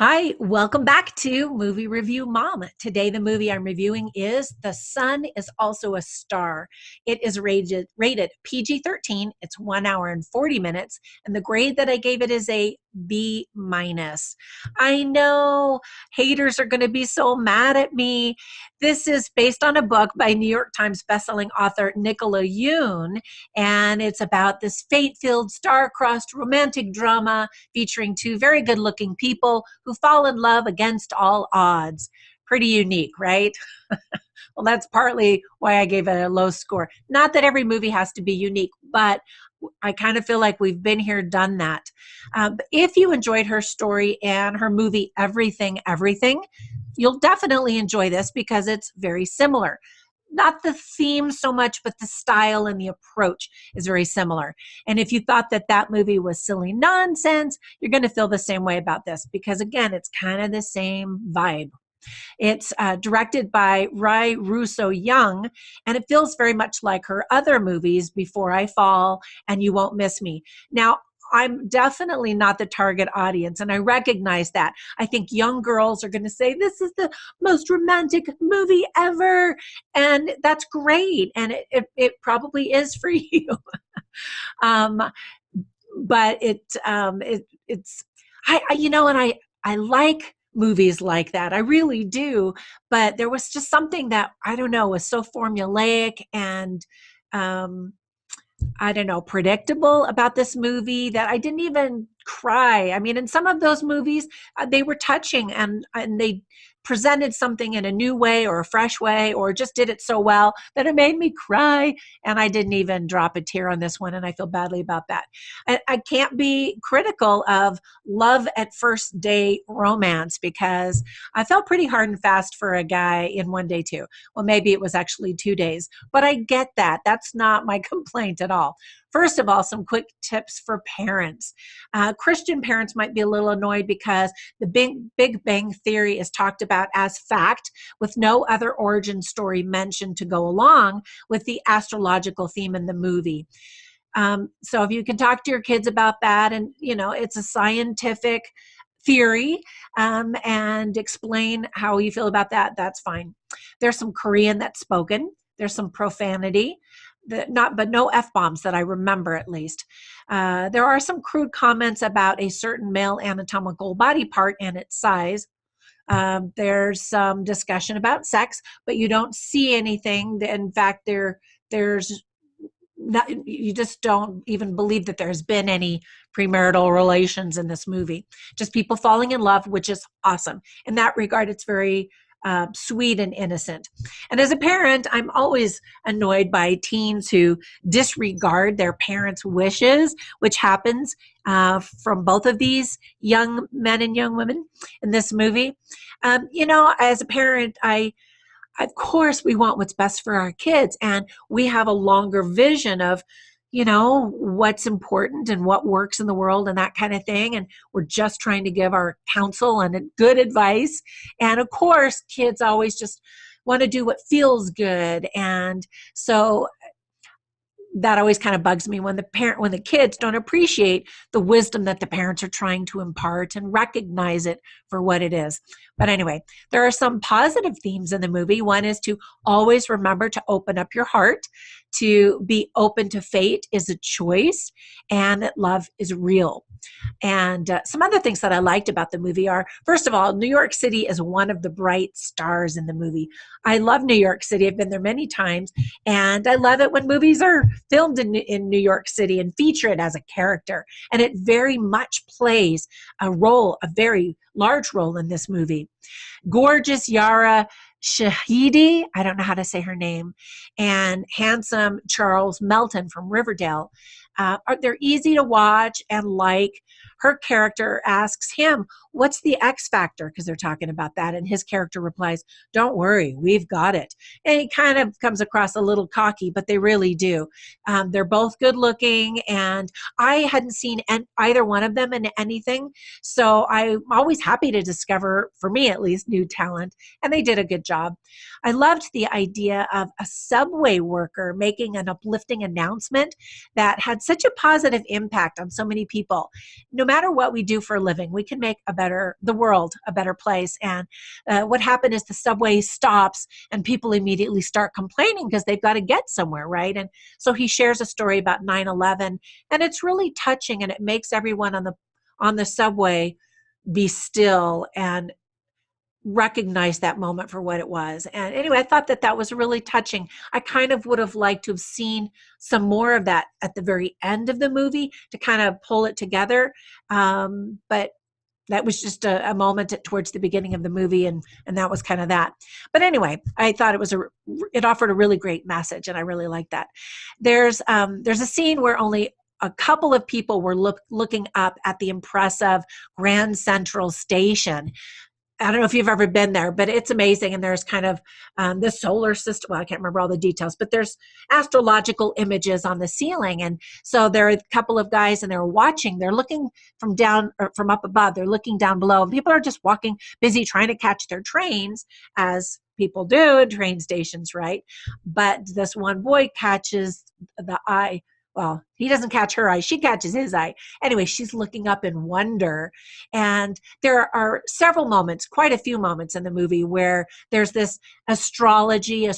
Hi, welcome back to Movie Review Mom. Today, the movie I'm reviewing is The Sun is Also a Star. It is rated PG-13. It's 1 hour and 40 minutes, and the grade that I gave it is a B minus. I know haters are going to be so mad at me. This is based on a book by New York Times bestselling author Nicola Yoon, and it's about this fate-filled, star-crossed romantic drama featuring two very good-looking people who fall in love against all odds. Pretty unique, right? Well, that's partly why I gave it a low score. Not that every movie has to be unique, but I kind of feel like we've been here, done that. But if you enjoyed her story and her movie, Everything, you'll definitely enjoy this because it's very similar. Not the theme so much, but the style and the approach is very similar. And if you thought that that movie was silly nonsense, you're going to feel the same way about this because, again, it's kind of the same vibe. It's directed by Russo-Young, and it feels very much like her other movies, Before I Fall and You Won't Miss Me. Now, I'm definitely not the target audience, and I recognize that. I think young girls are going to say, this is the most romantic movie ever, and that's great, and it probably is for you. um, but it's I like movies like that. I really do. But there was just something that I don't know was so formulaic and um, I don't know, predictable about this movie that I didn't even cry. I mean, in some of those movies, they were touching and they presented something in a new way or a fresh way or just did it so well that it made me cry. And I didn't even drop a tear on this one. And I feel badly about that. I can't be critical of love at first date romance because I felt pretty hard and fast for a guy in 1 day too. Well, maybe it was actually 2 days, but I get that. That's not my complaint at all. First of all, some quick tips for parents. Christian parents might be a little annoyed because the Big Bang Theory is talked about as fact with no other origin story mentioned to go along with the astrological theme in the movie. So if you can talk to your kids about that, and it's a scientific theory, and explain how you feel about that, that's fine. There's some Korean that's spoken. There's some profanity, but no F-bombs that I remember at least. There are some crude comments about a certain male anatomical body part and its size. There's some discussion about sex, but you don't see anything. In fact, there's not, you just don't even believe that there's been any premarital relations in this movie. Just people falling in love, which is awesome. In that regard, it's very sweet and innocent. And as a parent, I'm always annoyed by teens who disregard their parents' wishes, which happens from both of these young men and young women in this movie. As a parent, of course, we want what's best for our kids, and we have a longer vision of what's important and what works in the world and that kind of thing. And we're just trying to give our counsel and good advice. And of course, kids always just want to do what feels good. And so that always kind of bugs me when the kids don't appreciate the wisdom that the parents are trying to impart and recognize it for what it is. But anyway, there are some positive themes in the movie. One is to always remember to open up your heart, to be open to fate is a choice, and that love is real. And some other things that I liked about the movie are, first of all, New York City is one of the bright stars in the movie. I love New York City. I've been there many times, and I love it when movies are filmed in New York City and feature it as a character. And it very much plays a very large role in this movie. Gorgeous Yara Shahidi, I don't know how to say her name, and handsome Charles Melton from Riverdale. They're easy to watch and like. Her character asks him, what's the X factor? Because they're talking about that. And his character replies, don't worry, we've got it. And he kind of comes across a little cocky, but they really do. They're both good looking. And I hadn't seen either one of them in anything. So I'm always happy to discover, for me at least, new talent. And they did a good job. I loved the idea of a subway worker making an uplifting announcement that had such a positive impact on so many people. No matter what we do for a living, we can make the world a better place. And what happened is the subway stops and people immediately start complaining because they've got to get somewhere, right? And so he shares a story about 9/11, and it's really touching, and it makes everyone on the subway be still and recognize that moment for what it was. And anyway, I thought that was really touching. I kind of would have liked to have seen some more of that at the very end of the movie to kind of pull it together. But that was just a moment towards the beginning of the movie, and that was kind of that. But anyway, I thought it offered a really great message, and I really liked that. There's a scene where only a couple of people were looking up at the impressive Grand Central Station. I don't know if you've ever been there, but it's amazing. And there's kind of the solar system. Well, I can't remember all the details, but there's astrological images on the ceiling. And so there are a couple of guys and they're watching. They're looking from down or from up above. They're looking down below. And people are just walking, busy trying to catch their trains, as people do in train stations, right? But this one boy catches the eye. Well, he doesn't catch her eye. She catches his eye. Anyway, she's looking up in wonder. And there are several moments, quite a few moments in the movie where there's this astronomy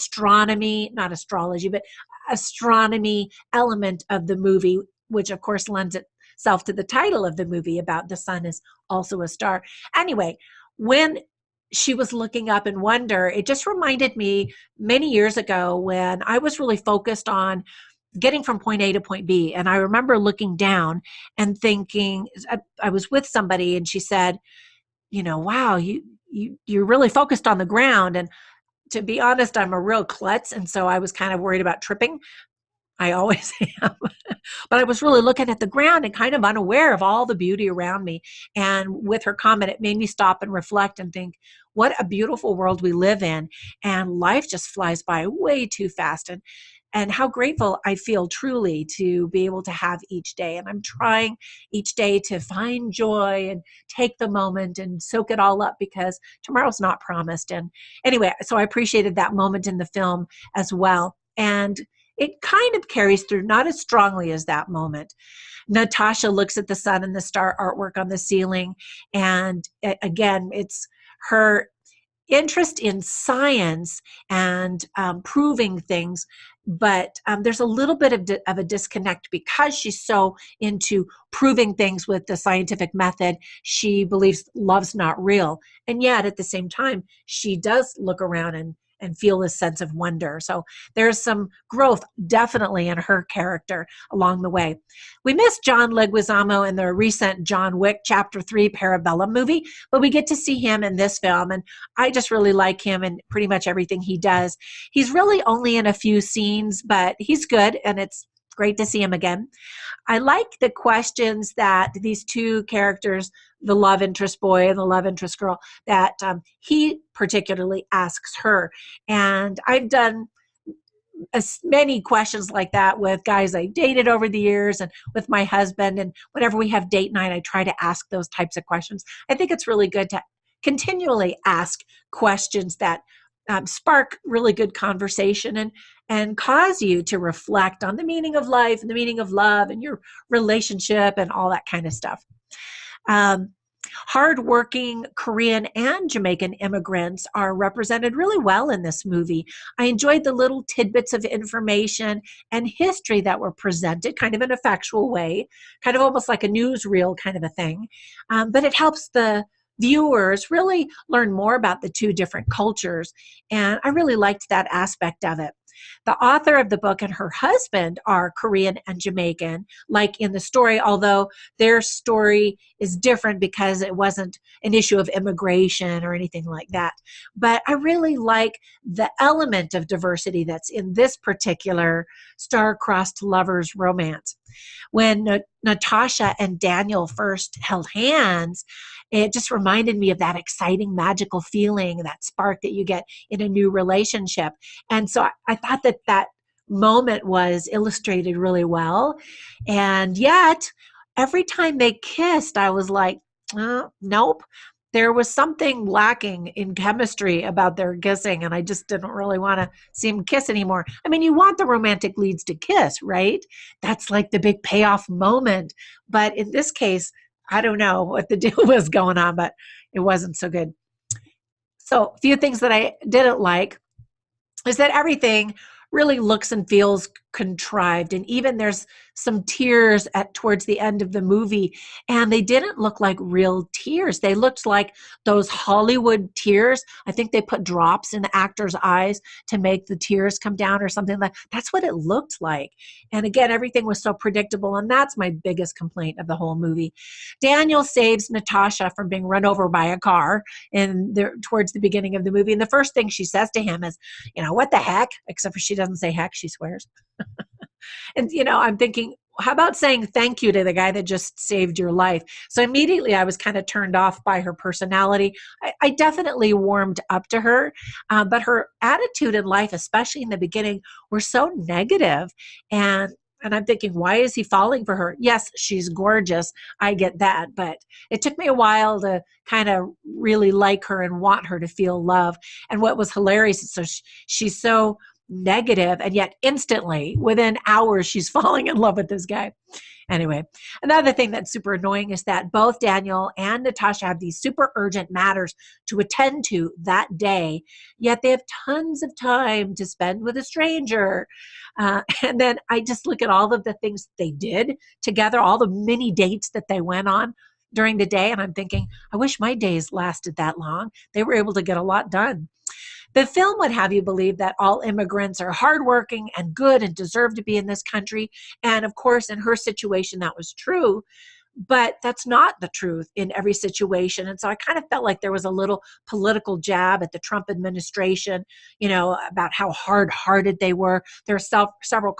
element of the movie, which of course lends itself to the title of the movie about the sun is also a star. Anyway, when she was looking up in wonder, it just reminded me many years ago when I was really focused on getting from point A to point B. And I remember looking down and thinking, I was with somebody and she said, wow, you're really focused on the ground. And to be honest, I'm a real klutz. And so I was kind of worried about tripping. I always am. But I was really looking at the ground and kind of unaware of all the beauty around me. And with her comment, it made me stop and reflect and think, what a beautiful world we live in. And life just flies by way too fast. And how grateful I feel truly to be able to have each day. And I'm trying each day to find joy and take the moment and soak it all up because tomorrow's not promised. And anyway, so I appreciated that moment in the film as well. And it kind of carries through, not as strongly as that moment. Natasha looks at the sun and the star artwork on the ceiling. And again, it's her interest in science and proving things, but there's a little bit of a disconnect because she's so into proving things with the scientific method. She believes love's not real, and yet at the same time she does look around and feel this sense of wonder. So there's some growth definitely in her character along the way. We missed John Leguizamo in the recent John Wick Chapter 3 Parabellum movie, but we get to see him in this film, and I just really like him in pretty much everything he does. He's really only in a few scenes, but he's good, and it's great to see him again. I like the questions that these two characters, the love interest boy and the love interest girl, that he particularly asks her. And I've done many questions like that with guys I dated over the years and with my husband. And whenever we have date night, I try to ask those types of questions. I think it's really good to continually ask questions that spark really good conversation and cause you to reflect on the meaning of life and the meaning of love and your relationship and all that kind of stuff. Hardworking Korean and Jamaican immigrants are represented really well in this movie. I enjoyed the little tidbits of information and history that were presented kind of in a factual way, kind of almost like a newsreel kind of a thing. But it helps the viewers really learn more about the two different cultures. And I really liked that aspect of it. The author of the book and her husband are Korean and Jamaican, like in the story, although their story is different because it wasn't an issue of immigration or anything like that. But I really like the element of diversity that's in this particular star-crossed lovers romance. When Natasha and Daniel first held hands, it just reminded me of that exciting, magical feeling, that spark that you get in a new relationship. And so I thought that moment was illustrated really well. And yet, every time they kissed, I was like, nope. There was something lacking in chemistry about their kissing, and I just didn't really want to see them kiss anymore. I mean, you want the romantic leads to kiss, right? That's like the big payoff moment. But in this case, I don't know what the deal was going on, but it wasn't so good. So a few things that I didn't like is that everything really looks and feels contrived, and even there's some tears at towards the end of the movie, and they didn't look like real tears. They looked like those Hollywood tears. I think they put drops in the actors' eyes to make the tears come down or something like that's what it looked like. And again, everything was so predictable, and that's my biggest complaint of the whole movie. Daniel saves Natasha from being run over by a car towards the beginning of the movie, and the first thing she says to him is, what the heck? Except for she doesn't say heck, she swears. And, I'm thinking, how about saying thank you to the guy that just saved your life? So immediately I was kind of turned off by her personality. I definitely warmed up to her, but her attitude in life, especially in the beginning, were so negative. And I'm thinking, why is he falling for her? Yes, she's gorgeous. I get that. But it took me a while to kind of really like her and want her to feel love. And what was hilarious is she's so negative, and yet instantly, within hours, she's falling in love with this guy. Anyway, another thing that's super annoying is that both Daniel and Natasha have these super urgent matters to attend to that day, yet they have tons of time to spend with a stranger. And then I just look at all of the things they did together, all the mini dates that they went on during the day, and I'm thinking, I wish my days lasted that long. They were able to get a lot done. The film would have you believe that all immigrants are hardworking and good and deserve to be in this country. And of course, in her situation, that was true. But that's not the truth in every situation. And so I kind of felt like there was a little political jab at the Trump administration, about how hard-hearted they were. There are several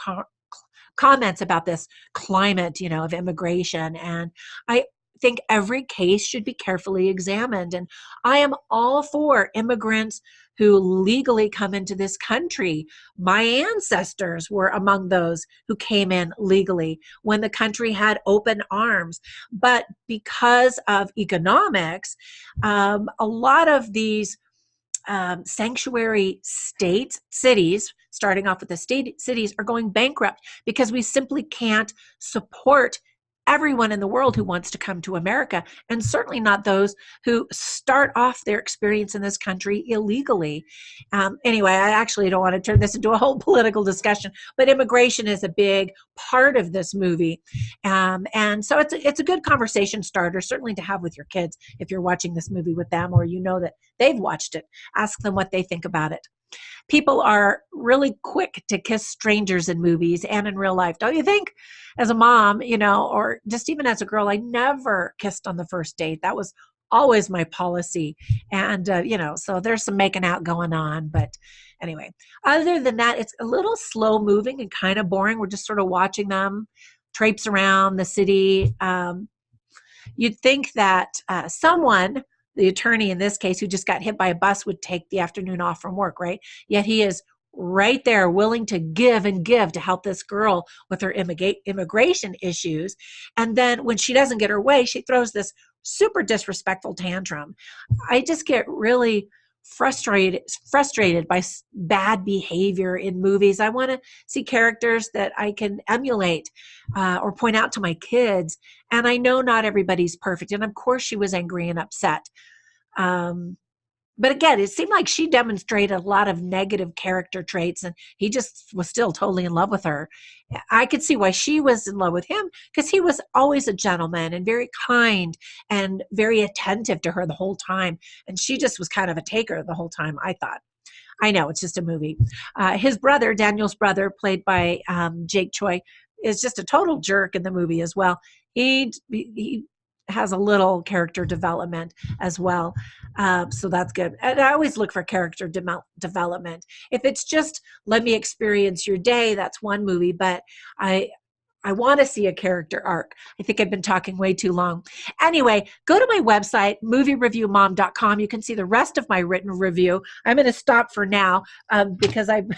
comments about this climate, of immigration. And I think every case should be carefully examined. And I am all for immigrants who legally come into this country. My ancestors were among those who came in legally when the country had open arms. But because of economics, a lot of these sanctuary cities, starting off with the state cities, are going bankrupt because we simply can't support everyone in the world who wants to come to America, and certainly not those who start off their experience in this country illegally. Anyway, I actually don't want to turn this into a whole political discussion, but immigration is a big part of this movie. And so it's a good conversation starter, certainly to have with your kids if you're watching this movie with them, or that they've watched it. Ask them what they think about it. People are really quick to kiss strangers in movies and in real life, don't you think? As a mom, or just even as a girl, I never kissed on the first date. That was always my policy. And, so there's some making out going on. But anyway, other than that, it's a little slow moving and kind of boring. We're just sort of watching them traipse around the city. You'd think that someone, the attorney in this case, who just got hit by a bus, would take the afternoon off from work, right? Yet he is right there willing to give and give to help this girl with her immigration issues. And then when she doesn't get her way, she throws this super disrespectful tantrum. I just get really frustrated by bad behavior in movies. I want to see characters that I can emulate or point out to my kids. And I know not everybody's perfect. And of course she was angry and upset. But again, it seemed like she demonstrated a lot of negative character traits, and he just was still totally in love with her. I could see why she was in love with him, because he was always a gentleman and very kind and very attentive to her the whole time. And she just was kind of a taker the whole time, I thought. I know, it's just a movie. His brother, Daniel's brother, played by Jake Choi, is just a total jerk in the movie as well. He has a little character development as well. So that's good. And I always look for character development. If it's just let me experience your day, that's one movie, but I want to see a character arc. I think I've been talking way too long. Anyway, go to my website, moviereviewmom.com. You can see the rest of my written review. I'm going to stop for now because I've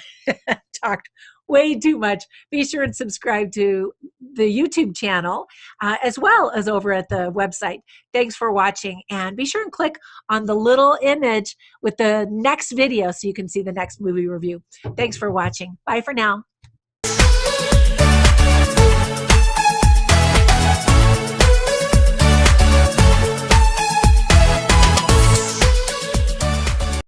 talked way too much. Be sure and subscribe to the YouTube channel as well as over at the website. Thanks for watching, and be sure and click on the little image with the next video so you can see the next movie review. Thanks for watching. Bye for now.